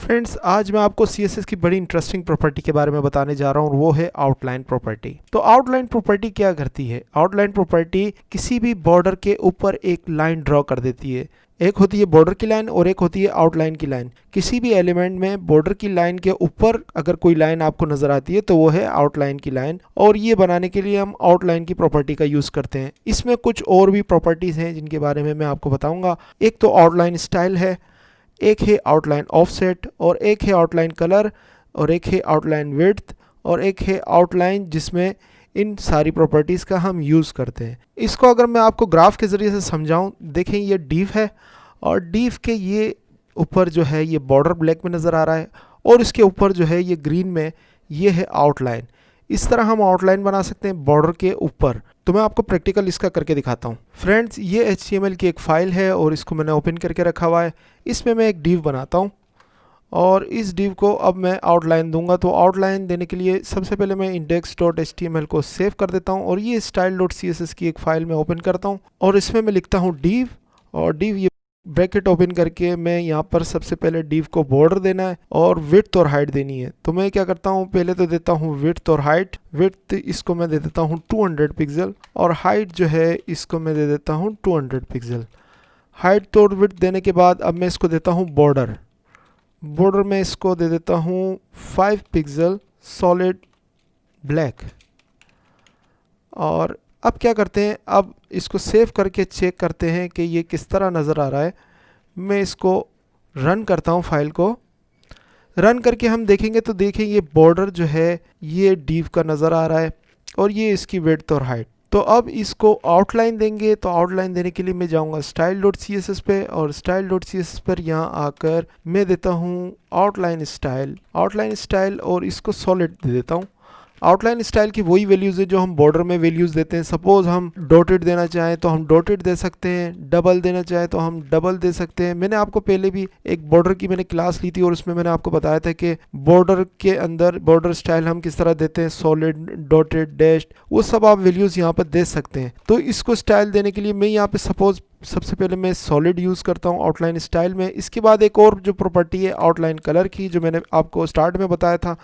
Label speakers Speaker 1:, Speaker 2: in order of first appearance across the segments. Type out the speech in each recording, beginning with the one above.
Speaker 1: Friends, आज मैं आपको CSS की बड़ी इंटरेस्टिंग प्रॉपर्टी के बारे में बताने जा रहा हूँ और वो है आउटलाइन प्रॉपर्टी। तो आउटलाइन प्रॉपर्टी क्या करती है? आउटलाइन प्रॉपर्टी किसी भी बॉर्डर के ऊपर एक लाइन ड्रॉ कर देती है। एक होती है बॉर्डर की लाइन और एक होती है आउटलाइन की लाइन। किसी भी एलिमेंट में बॉर्डर की लाइन के ऊपर अगर कोई लाइन आपको नजर आती है तो वो है आउटलाइन की लाइन, और ये बनाने के लिए हम आउटलाइन की प्रॉपर्टी का यूज करते हैं। इसमें कुछ और भी प्रॉपर्टीज हैं जिनके बारे में मैं आपको बताऊंगा। एक तो आउटलाइन स्टाइल है, एक है आउटलाइन ऑफसेट, और एक है आउटलाइन कलर, और एक है आउटलाइन विड्थ, और एक है आउटलाइन जिसमें इन सारी प्रॉपर्टीज़ का हम यूज़ करते हैं। इसको अगर मैं आपको ग्राफ के ज़रिए से समझाऊं, देखें ये डीव है और डीव के ये ऊपर जो है ये बॉर्डर ब्लैक में नज़र आ रहा है, और इसके ऊपर जो है ये ग्रीन में ये है आउटलाइन। इस तरह हम आउटलाइन बना सकते हैं बॉर्डर के ऊपर। तो मैं आपको प्रैक्टिकल इसका करके दिखाता हूँ। फ्रेंड्स, ये HTML की एक फ़ाइल है और इसको मैंने ओपन करके रखा हुआ है। इसमें मैं एक डिव बनाता हूँ और इस डिव को अब मैं आउटलाइन दूंगा। तो आउटलाइन देने के लिए सबसे पहले मैं index.html को सेव कर देता हूँ और ये style.css की एक फ़ाइल में ओपन करता हूँ और इसमें मैं लिखता हूँ डिव, और डिव ये ब्रैकेट ओपन करके मैं यहाँ पर सबसे पहले डिव को बॉर्डर देना है और विड्थ और हाइट देनी है। तो मैं क्या करता हूँ, पहले तो देता हूँ विड्थ और हाइट। विड्थ इसको मैं दे देता हूँ 200 पिक्सल और हाइट जो है इसको मैं दे देता हूँ 200 पिक्सल। हाइट और विड्थ देने के बाद अब मैं इसको देता हूँ बॉर्डर। बॉर्डर में इसको दे देता हूँ 5 पिक्सल सॉलिड ब्लैक। और अब क्या करते हैं, अब इसको सेव करके चेक करते हैं कि ये किस तरह नज़र आ रहा है। मैं इसको रन करता हूँ, फाइल को रन करके हम देखेंगे तो देखें ये बॉर्डर जो है ये डिव का नज़र आ रहा है और ये इसकी विड्थ और हाइट। तो अब इसको आउटलाइन देंगे। तो आउटलाइन देने के लिए मैं जाऊंगा style.css पे और style.css पर यहाँ आकर मैं देता हूँ आउटलाइन स्टाइल और इसको सॉलिड दे देता हूँ। आउटलाइन स्टाइल की वही वैल्यूज़ है जो हम बॉर्डर में वैल्यूज़ देते हैं। सपोज हम डॉटेड देना चाहें तो हम डॉटेड दे सकते हैं, डबल देना चाहें तो हम डबल दे सकते हैं। मैंने आपको पहले भी एक बॉर्डर की मैंने क्लास ली थी और उसमें मैंने आपको बताया था कि बॉर्डर के अंदर बॉर्डर स्टाइल हम किस तरह देते हैं, सॉलिड, डॉटेड, डैश्ड, वो सब आप वैल्यूज़ यहाँ पर दे सकते हैं। तो इसको स्टाइल देने के लिए मैं यहाँ पे सपोज सबसे पहले मैं सॉलिड यूज़ करता हूँ आउटलाइन स्टाइल में। इसके बाद एक और जो प्रॉपर्टी है आउटलाइन कलर की, जो मैंने आपको स्टार्ट में बताया था,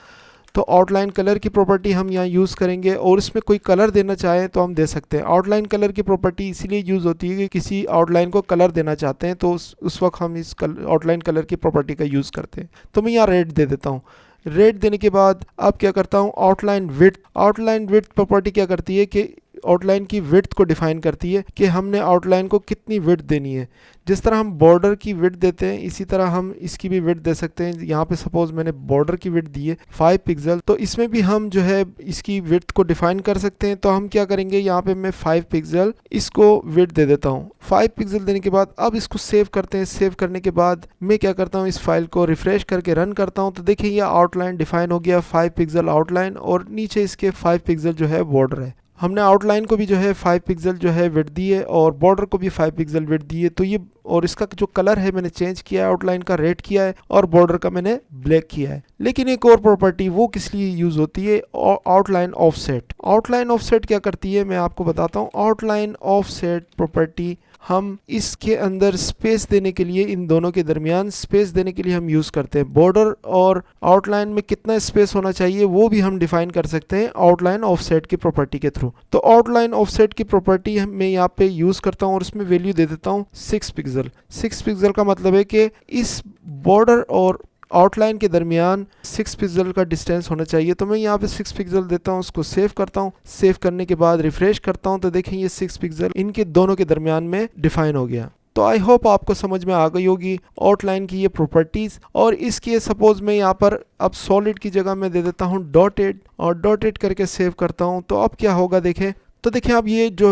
Speaker 1: तो आउटलाइन कलर की प्रॉपर्टी हम यहाँ यूज़ करेंगे और इसमें कोई कलर देना चाहें तो हम दे सकते हैं। आउटलाइन कलर की प्रॉपर्टी इसीलिए यूज़ होती है कि किसी आउटलाइन को कलर देना चाहते हैं तो उस वक्त हम इस आउटलाइन कलर की प्रॉपर्टी का यूज़ करते हैं। तो मैं यहाँ रेड दे देता हूँ। रेड देने के बाद अब क्या करता हूँ, आउटलाइन विड्थ प्रॉपर्टी क्या करती है कि आउटलाइन की विड्थ को डिफाइन करती है कि हमने आउटलाइन को कितनी विड्थ देनी है। जिस तरह हम बॉर्डर की विड्थ देते हैं इसी तरह हम इसकी भी विड्थ दे सकते हैं। यहाँ पे सपोज मैंने बॉर्डर की विड्थ दी है 5 पिक्सल, तो इसमें भी हम जो है इसकी विड्थ को डिफाइन कर सकते हैं। तो हम क्या करेंगे, यहाँ पे मैं 5 पिक्सल इसको विड्थ दे देता हूँ। 5 पिक्सल देने के बाद अब इसको सेव करते हैं। सेव करने के बाद मैं क्या करता हूँ, इस फाइल को रिफ्रेश करके रन करता हूँ। तो देखिए ये आउटलाइन डिफाइन हो गया, 5 पिक्सल आउटलाइन और नीचे इसके 5 पिक्सल जो है बॉर्डर है। हमने आउटलाइन को भी जो है 5 पिक्सल जो है विड्थ दी है और बॉर्डर को भी 5 पिक्सल विड्थ दी है। तो ये, और इसका जो कलर है मैंने चेंज किया है, आउटलाइन का रेड किया है और बॉर्डर का मैंने ब्लैक किया है। लेकिन एक और प्रॉपर्टी वो किस लिए यूज होती है, आउटलाइन ऑफसेट। आउटलाइन ऑफसेट क्या करती है मैं आपको बताता हूँ। आउटलाइन ऑफसेट प्रॉपर्टी हम इसके अंदर स्पेस देने के लिए, इन दोनों के दरमियान स्पेस देने के लिए हम यूज़ करते हैं। बॉर्डर और आउटलाइन में कितना स्पेस होना चाहिए वो भी हम डिफाइन कर सकते हैं आउटलाइन ऑफसेट की प्रॉपर्टी के थ्रू। तो आउटलाइन ऑफसेट की प्रॉपर्टी मैं यहाँ पे यूज़ करता हूँ और उसमें वैल्यू दे देता हूँ 6 पिक्सल। 6 पिक्सल का मतलब है कि इस बॉर्डर और आउटलाइन के दरमियान 6 पिक्सल का डिस्टेंस होना चाहिए। तो मैं यहाँ पे 6 पिक्सल देता हूँ, उसको सेव करता हूँ। सेव करने के बाद रिफ्रेश करता हूँ तो देखें ये 6 पिक्सल इनके दोनों के दरमियान में डिफाइन हो गया। तो आई होप आपको समझ में आ गई होगी आउटलाइन की ये प्रॉपर्टीज। और इसके सपोज मैं यहाँ पर अब सॉलिड की जगह में दे देता हूँ डॉटेड और डॉटेड करके सेव करता हूँ। तो अब क्या होगा देखें, तो देखिए अब ये जो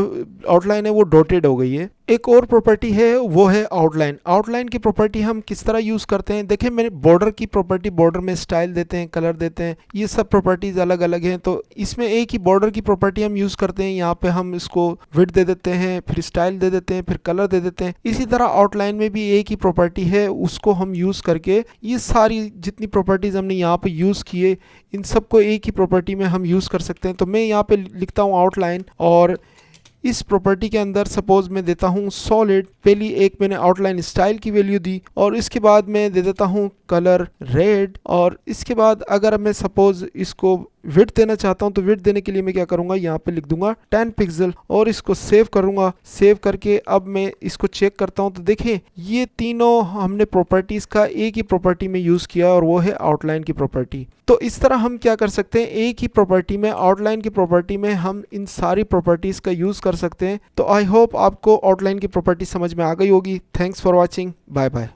Speaker 1: आउटलाइन है वो डॉटेड हो गई है। एक और प्रॉपर्टी है वो है आउटलाइन। आउटलाइन की प्रॉपर्टी हम किस तरह यूज़ करते हैं, देखें मैंने बॉर्डर की प्रॉपर्टी, बॉर्डर में स्टाइल देते हैं, कलर देते हैं, ये सब प्रॉपर्टीज़ अलग अलग हैं। तो इसमें एक ही बॉर्डर की प्रॉपर्टी हम यूज़ करते हैं। यहाँ पे हम इसको विड्थ दे देते हैं, फिर स्टाइल दे देते हैं, फिर कलर दे देते हैं। इसी तरह आउटलाइन में भी एक ही प्रॉपर्टी है, उसको हम यूज़ करके ये सारी जितनी प्रॉपर्टीज़ हमने यहाँ पर यूज़ किए इन सबको एक ही प्रॉपर्टी में हम यूज़ कर सकते हैं। तो मैं यहाँ पर लिखता हूँ आउटलाइन और इस प्रॉपर्टी के अंदर सपोज मैं देता हूँ सॉलिड पहली एक मैंने आउटलाइन स्टाइल की वैल्यू दी और इसके बाद मैं दे देता हूँ कलर रेड। और इसके बाद अगर मैं सपोज इसको विड्थ देना चाहता हूं तो विड्थ देने के लिए मैं क्या करूंगा, यहाँ पे लिख दूंगा 10 पिक्सल और इसको सेव करूंगा। सेव करके अब मैं इसको चेक करता हूं तो देखें ये तीनों हमने प्रॉपर्टीज का एक ही प्रॉपर्टी में यूज किया और वो है आउटलाइन की प्रॉपर्टी। तो इस तरह हम क्या कर सकते हैं, एक ही प्रॉपर्टी में, आउटलाइन की प्रॉपर्टी में हम इन सारी प्रॉपर्टीज का यूज कर सकते हैं। तो आई होप आपको आउटलाइन की प्रॉपर्टी समझ में आ गई होगी। Thanks for watching, bye bye.